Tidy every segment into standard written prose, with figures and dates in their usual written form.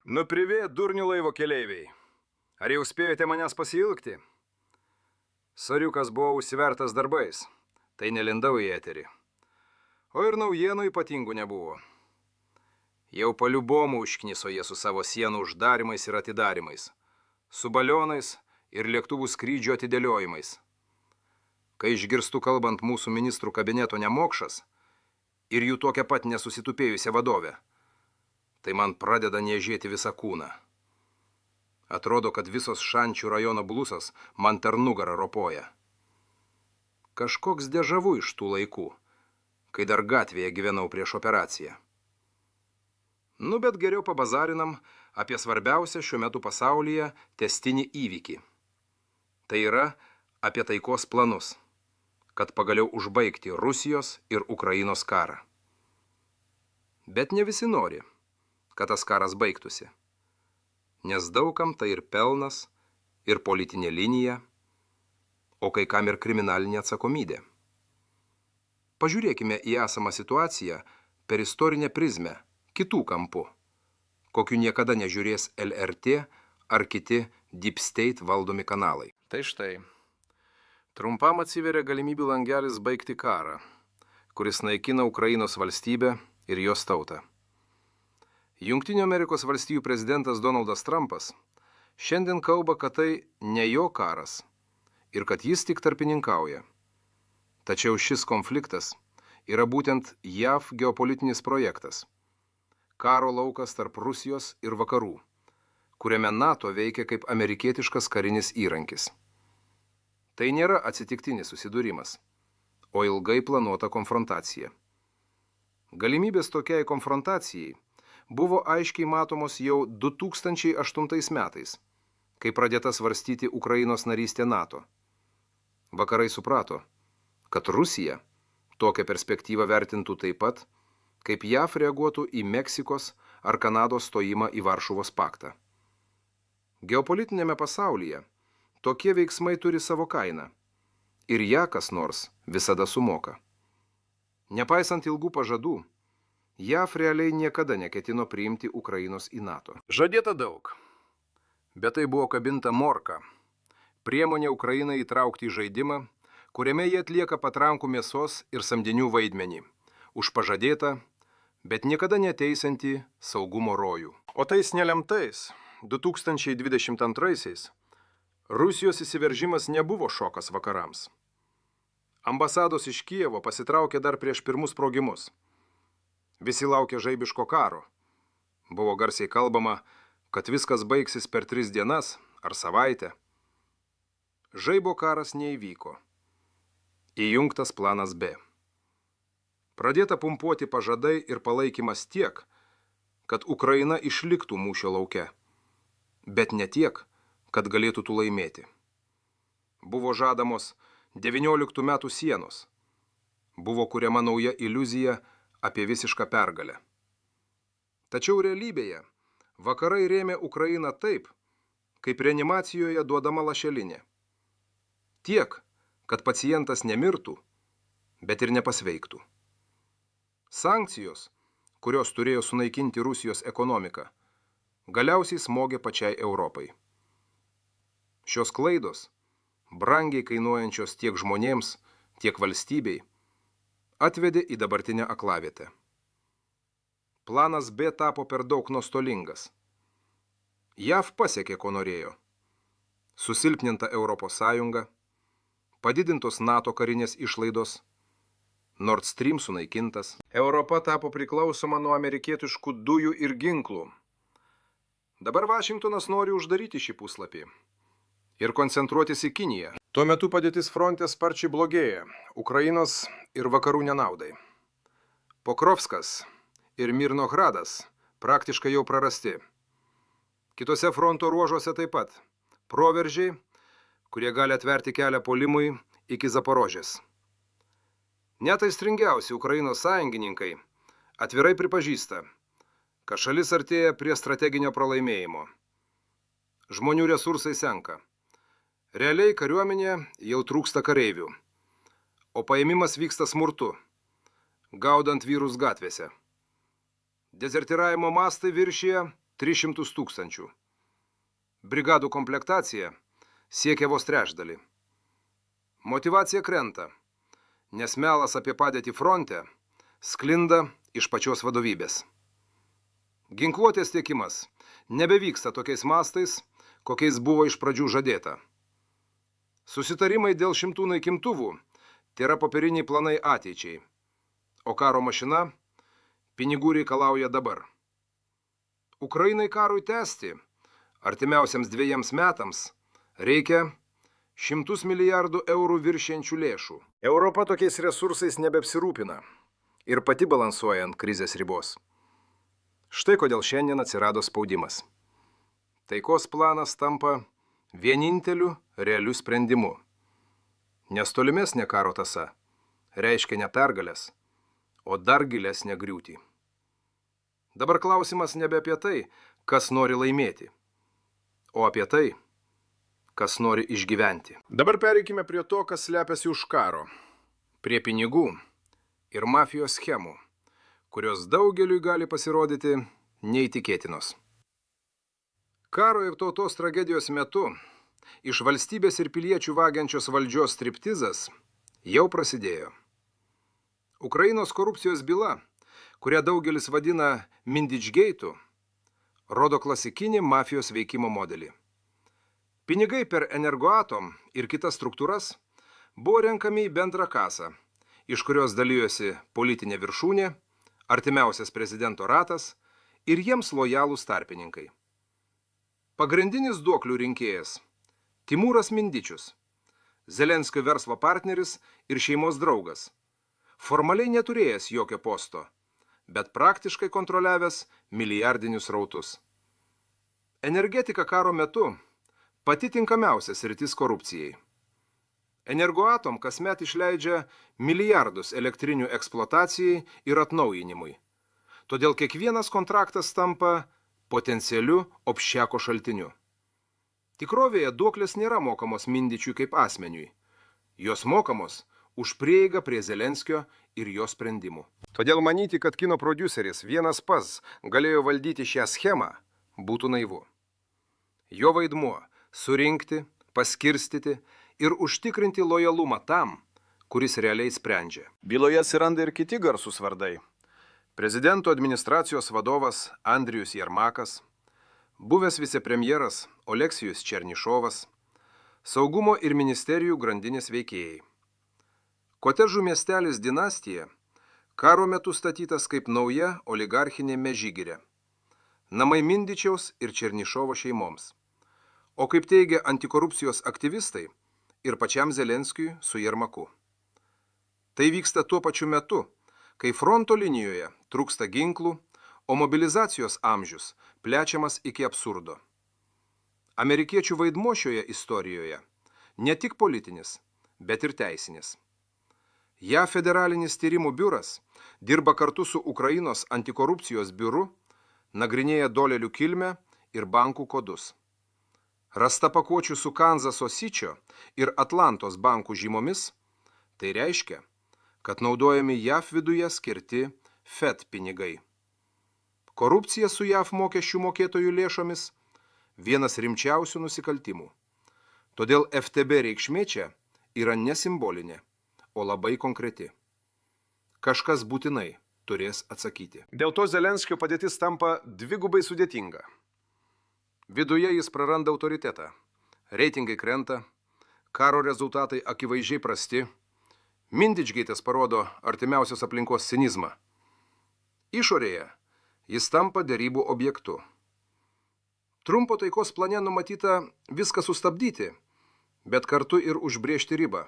Nu privėt durnių laivo keleiviai. Ar jau spėjote manęs pasiilgti? Soriukas buvo užsivertas darbais, tai nelindau į eterį. O ir naujienų ypatingų nebuvo. Jau paliubomų užkniso jie su savo sienų uždarimais ir atidarimais, su balionais ir lėktuvų skrydžio atidėliojimais. Kai išgirstu kalbant mūsų ministrų kabineto nemokšas ir jų tokia pat nesusitupėjusią vadovę, tai man pradeda niežėti visą kūną. Atrodo, kad visos Šančių rajono blusas man per nugarą ropoja. Kažkoks dežavu iš tų laikų, kai dar gatvėje gyvenau prieš operaciją. Nu, bet geriau pabazarinam apie svarbiausią šiuo metu pasaulyje tęstinį įvykį. Tai yra apie taikos planus, kad pagaliau užbaigti Rusijos ir Ukrainos karą. Bet ne visi nori, kad tas karas baigtųsi. Nes daugam tai ir pelnas, ir politinė linija, o kai kam ir kriminalinė atsakomybė. Pažiūrėkime į esamą situaciją per istorinę prizmę, kitų kampų, kokiu niekada nežiūrės LRT ar kiti Deep State valdomi kanalai. Tai štai, trumpam atsiveria galimybių langelis baigti karą, kuris naikina Ukrainos valstybę ir jos tautą. Jungtinių Amerikos valstijų prezidentas Donaldas Trumpas šiandien kalba, kad tai ne jo karas ir kad jis tik tarpininkauja. Tačiau šis konfliktas yra būtent JAV geopolitinis projektas, karo laukas tarp Rusijos ir vakarų, kuriame NATO veikia kaip amerikietiškas karinis įrankis. Tai nėra atsitiktinis susidūrimas, o ilgai planuota konfrontacija. Galimybės tokiai konfrontacijai buvo aiškiai matomos jau 2008 metais, kai pradėta svarstyti Ukrainos narystė NATO. Vakarai suprato, kad Rusija tokią perspektyvą vertintų taip pat, kaip JAV reaguotų į Meksikos ar Kanados stojimą į Varšuvos paktą. Geopolitinėme pasaulyje tokie veiksmai turi savo kainą ir ją kas nors visada sumoka. Nepaisant ilgų pažadų, JAV realiai niekada neketino priimti Ukrainos į NATO. Žadėta daug, bet tai buvo kabinta morka, priemonė Ukrainai įtraukti į žaidimą, kuriame jie atlieka patrankų mėsos ir samdinių vaidmenį, už pažadėtą, bet niekada neteisiantį saugumo rojų. O tais nelemtais 2022-aisiais Rusijos įsiveržimas nebuvo šokas vakarams. Ambasados iš Kijevo pasitraukė dar prieš pirmus sprogimus. Visi laukė žaibiško karo. Buvo garsiai kalbama, kad viskas baigsis per 3 dienas ar savaitę. Žaibo karas neįvyko. Įjungtas planas B. Pradėta pumpuoti pažadai ir palaikymas tiek, kad Ukraina išliktų mūšio lauke, bet ne tiek, kad galėtų tų laimėti. Buvo žadamos 19 metų sienos. Buvo kuriama nauja iliuzija apie visišką pergalę. Tačiau realybėje vakarai rėmė Ukrainą taip, kaip reanimacijoje duodama lašelinė. Tiek, kad pacientas nemirtų, bet ir nepasveiktų. Sankcijos, kurios turėjo sunaikinti Rusijos ekonomiką, galiausiai smogė pačiai Europai. Šios klaidos, brangiai kainuojančios tiek žmonėms, tiek valstybei, atvedė į dabartinę aklavietę. Planas B tapo per daug nuostolingas. JAV pasiekė, ko norėjo. Susilpninta Europos Sąjunga, padidintos NATO karinės išlaidos, Nord Stream sunaikintas. Europa tapo priklausoma nuo amerikietiškų dujų ir ginklų. Dabar Vašingtonas nori uždaryti šį puslapį ir koncentruotis į Kiniją. Tuo metu padėtis fronte sparčiai blogėja, Ukrainos ir vakarų nenaudai. Pokrovskas ir Mirnohradas praktiškai jau prarasti. Kitose fronto ruožuose taip pat proveržiai, kurie gali atverti kelią puolimui iki Zaporožės. Net aistringiausi Ukrainos sąjungininkai atvirai pripažįsta, kad šalis artėja prie strateginio pralaimėjimo. Žmonių resursai senka. Realiai kariuomenė jau trūksta kareivių, o paėmimas vyksta smurtu, gaudant vyrus gatvėse. Dezertiravimo mastai viršyje 300 tūkstančių. Brigadų komplektacija siekia vos trečdalį. Motyvacija krenta, nes melas apie padėtį fronte sklinda iš pačios vadovybės. Ginkluotės tiekimas nebevyksta tokiais mastais, kokiais buvo iš pradžių žadėta. Susitarimai dėl 100 naikintuvų tėra popieriniai planai ateičiai, o karo mašina pinigų reikalauja dabar. Ukrainai karui tęsti artimiausiams 2 metams reikia 100 milijardų eurų viršiančių lėšų. Europa tokiais resursais nebeapsirūpina ir pati balansuoja ant krizės ribos. Štai kodėl šiandien atsirado spaudimas. Taikos planas tampa vieninteliu realiu sprendimu. Nes tolimesnė karo tąsa reiškia ne pergalės, o dar gilesnę griūtį. Dabar klausimas nebe apie tai, kas nori laimėti, o apie tai, kas nori išgyventi. Dabar pereikime prie to, kas slepiasi už karo. Prie pinigų ir mafijos schemų, kurios daugeliui gali pasirodyti neįtikėtinos. Karo ir tautos tragedijos metu iš valstybės ir piliečių vagiančios valdžios striptizas jau prasidėjo. Ukrainos korupcijos byla, kurią daugelis vadina Mindžichgeitu, rodo klasikinį mafijos veikimo modelį. Pinigai per Energoatom ir kitas struktūras buvo renkami į bendrą kasą, iš kurios dalyjosi politinė viršūnė, artimiausias prezidento ratas ir jiems lojalūs tarpininkai. Pagrindinis duoklių rinkėjas – Timūras Mindičius, Zelenskio verslo partneris ir šeimos draugas, formaliai neturėjęs jokio posto, bet praktiškai kontroliavęs milijardinius rautus. Energetika karo metu – pati tinkamiausia sritis korupcijai. Energoatom kasmet išleidžia milijardus elektrinių eksploatacijai ir atnaujinimui. Todėl kiekvienas kontraktas tampa potencialiu obščiako šaltiniu. Tikrovėje duoklės nėra mokamos Mindičiui kaip asmeniui. Jos mokamos už prieigą prie Zelenskio ir jo sprendimų. Todėl manyti, kad kino prodiuseris vienas pats galėjo valdyti šią schemą, būtų naivu. Jo vaidmuo – surinkti, paskirstyti ir užtikrinti lojalumą tam, kuris realiai sprendžia. Byloje atsiranda ir kiti garsūs vardai. Prezidento administracijos vadovas Andrijus Jermakas, buvęs vicepremjeras Oleksijus Černišovas, saugumo ir ministerijų grandinės veikėjai. Kotedžų miestelis Dinastija karo metu statytas kaip nauja oligarchinė Mežigirė. Namai Mindičiaus ir Černišovo šeimoms. O kaip teigia antikorupcijos aktyvistai ir pačiam Zelenskiui su Jermaku. Tai vyksta tuo pačiu metu, kai fronto linijoje trūksta ginklų, o mobilizacijos amžius plečiamas iki absurdo. Amerikiečių vaidmuo šioje istorijoje ne tik politinis, bet ir teisinis. JAV federalinis tyrimų biuras dirba kartu su Ukrainos antikorupcijos biuru, nagrinėja dolerių kilmę ir bankų kodus. Rasta pakuočių su Kanzaso Sičio ir Atlantos bankų žymomis, tai reiškia, kad naudojami JAV viduje skirti FED pinigai. Korupcija su JAV mokesčių mokėtojų lėšomis – vienas rimčiausių nusikaltimų. Todėl FTB reikšmė čia yra ne simbolinė, o labai konkreti. Kažkas būtinai turės atsakyti. Dėl to Zelenskio padėtis tampa dvigubai sudėtinga. Viduje jis praranda autoritetą, reitingai krenta, karo rezultatai akivaizdžiai prasti, Mindžichgeitas parodo artimiausios aplinkos cinizmą. Išorėje jis tampa derybų objektu. Trumpo taikos plane numatyta viską sustabdyti, bet kartu ir užbrėžti ribą.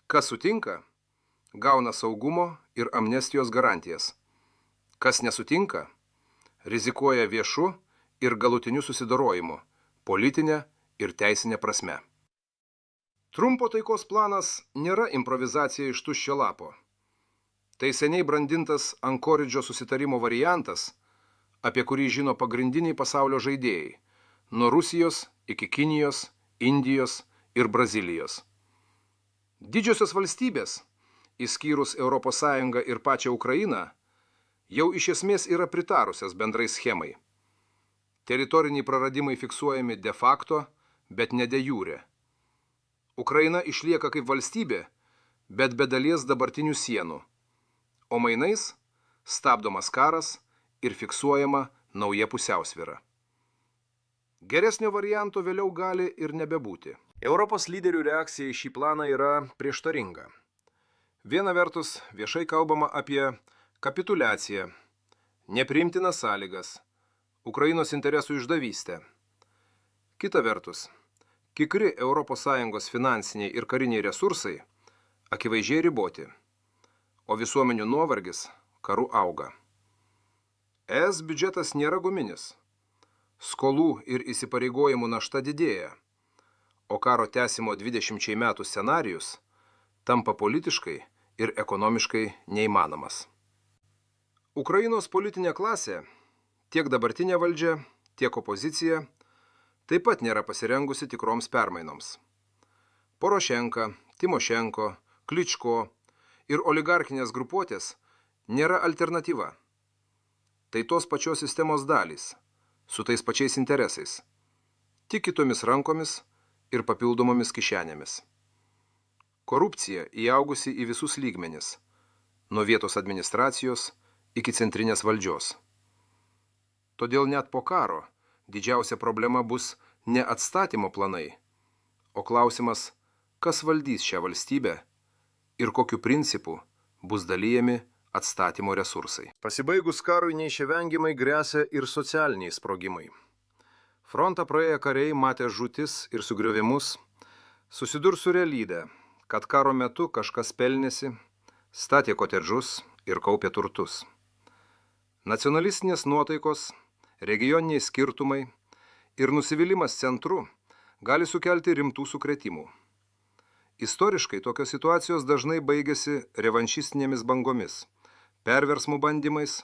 Kas sutinka, gauna saugumo ir amnestijos garantijas. Kas nesutinka, rizikuoja viešu ir galutiniu susidorojimu, politinė ir teisinė prasme. Trumpo taikos planas nėra improvizacija iš tuščio lapo. Tai seniai brandintas Ankoridžo susitarimo variantas, apie kurį žino pagrindiniai pasaulio žaidėjai, nuo Rusijos iki Kinijos, Indijos ir Brazilijos. Didžiosios valstybės, išskyrus ES ir pačią Ukrainą, jau iš esmės yra pritarusias bendrai schemai. Teritoriniai praradimai fiksuojami de facto, bet ne de jure. Ukraina išlieka kaip valstybė, bet be dalies dabartinių sienų. O mainais stabdomas karas ir fiksuojama nauja pusiausvyra. Geresnio varianto vėliau gali ir nebebūti. Europos lyderių reakcija į šį planą yra prieštaringa. Viena vertus viešai kalbama apie kapituliaciją, nepriimtinas sąlygas, Ukrainos interesų išdavystę. Kita vertus, kikri ES finansiniai ir kariniai resursai akivaizdžiai riboti, o visuomenių nuovargis karu auga. ES biudžetas nėra guminis. Skolų ir įsipareigojimų našta didėja, o karo tęsimo 20 metų scenarijus tampa politiškai ir ekonomiškai neįmanomas. Ukrainos politinė klasė, tiek dabartinė valdžia, tiek opozicija, taip pat nėra pasirengusi tikroms permainoms. Porošenka, Timošenko, Kličko ir oligarkinės grupuotės nėra alternatyva. Tai tos pačios sistemos dalys, su tais pačiais interesais, tik kitomis rankomis ir papildomomis kišenėmis. Korupcija įaugusi į visus lygmenis, nuo vietos administracijos iki centrinės valdžios. Todėl net po karo didžiausia problema bus ne atstatymo planai, o klausimas, kas valdys šią valstybę ir kokiu principu bus dalyjami atstatymo resursai. Pasibaigus karui neišvengiamai gresia ir socialiniai sprogimai. Frontą praėję kariai matė žūtis ir sugriovimus, susidurs su realybė, kad karo metu kažkas pelnėsi, statė kotedžus ir kaupė turtus. Nacionalistinės nuotaikos, regioniniai skirtumai ir nusivylimas centru gali sukelti rimtų sukrėtimų. Istoriškai tokios situacijos dažnai baigėsi revanšistinėmis bangomis, perversmų bandymais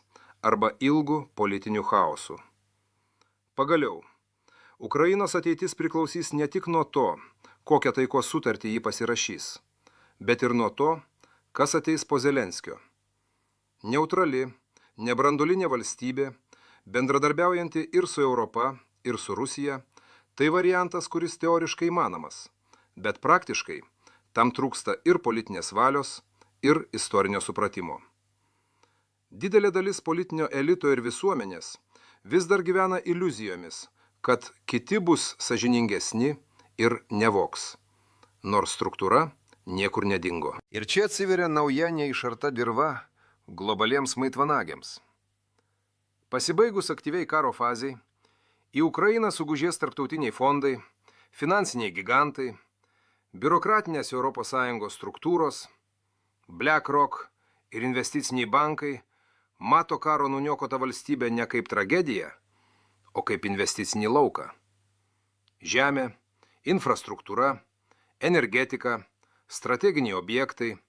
arba ilgų politinių chaosų. Pagaliau, Ukrainos ateitis priklausys ne tik nuo to, kokią taikos sutartį jį pasirašys, bet ir nuo to, kas ateis po Zelenskio. Neutrali, nebranduolinė valstybė, bendradarbiaujanti ir su Europa, ir su Rusija, tai variantas, kuris teoriškai įmanomas, bet praktiškai tam trūksta ir politinės valios, ir istorinio supratimo. Didelė dalis politinio elito ir visuomenės vis dar gyvena iliuzijomis, kad kiti bus sąžiningesni ir nevoks, nors struktūra niekur nedingo. Ir čia atsiveria nauja neišarta dirva globaliems maitvanagiams. Pasibaigus aktyviai karo fazei, į Ukrainą sugužės tarptautiniai fondai, finansiniai gigantai, biurokratinės ES struktūros, BlackRock ir investiciniai bankai mato karo nuniokotą valstybę ne kaip tragediją, o kaip investicinį lauką. Žemė, infrastruktūra, energetika, strateginiai objektai –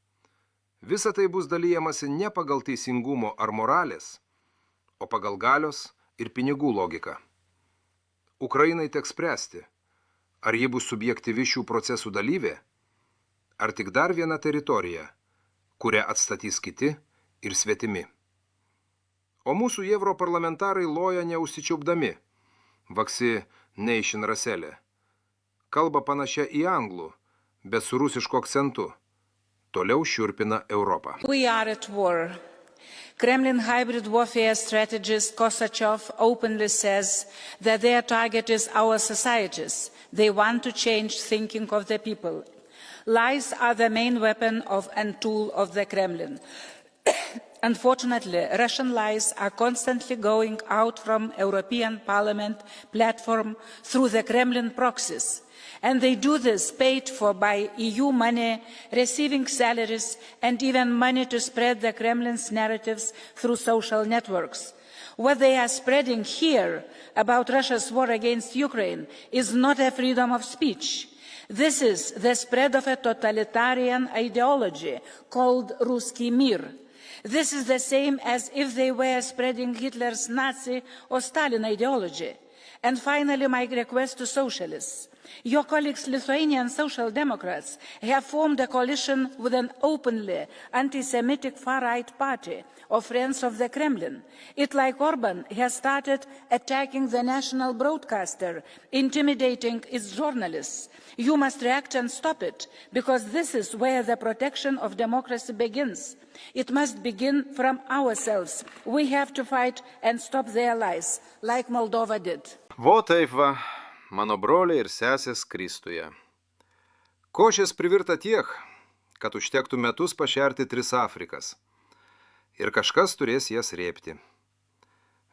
visa tai bus dalyjamasi ne pagal teisingumo ar moralės, o pagal galios ir pinigų logiką. Ukrainai teks spręsti, ar ji bus subjektyvi šių procesų dalyvė, ar tik dar viena teritorija, kurią atstatys kiti ir svetimi. O mūsų europarlamentarai loja neužsičiaupdami, vaccination raselė. Kalba panašia į anglų, bet su rusišku akcentu. Toliau šiurpina Europą. We are at war. Kremlin hybrid warfare strategist Kosachev openly says that their target is our societies. They want to change thinking of the people. Lies are the main weapon and tool of the Kremlin. Unfortunately, Russian lies are constantly going out from European Parliament platform through the Kremlin proxies. And they do this paid for by EU money, receiving salaries, and even money to spread the Kremlin's narratives through social networks. What they are spreading here about Russia's war against Ukraine is not a freedom of speech. This is the spread of a totalitarian ideology called Ruski Mir. This is the same as if they were spreading Hitler's Nazi or Stalin ideology. And finally, my request to socialists. Your colleagues, Lithuanian Social Democrats, have formed a coalition with an openly anti-Semitic far-right party of Friends of the Kremlin. It, like Orban, has started attacking the national broadcaster, intimidating its journalists. You must react and stop it, because this is where the protection of democracy begins. It must begin from ourselves. We have to fight and stop their lies, like Moldova did. Vo taip va, mano broliai ir sesės Kristuje. Košės privirta tiek, kad užtektų metus pašerti 3 Afrikas. Ir kažkas turės jas rėpti.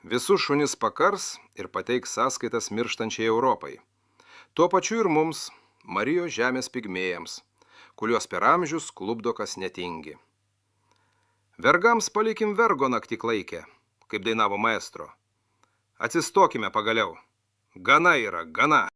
Visus šunis pakars ir pateiks sąskaitas mirštančiai Europai. Tuo pačiu ir mums, Marijos žemės pigmėjams, kuriuos per amžius klupdo kas netingi. Vergams palikim vergo naktį klaikę, kaip dainavo maestro. Atsistokime pagaliau. Gana yra, gana.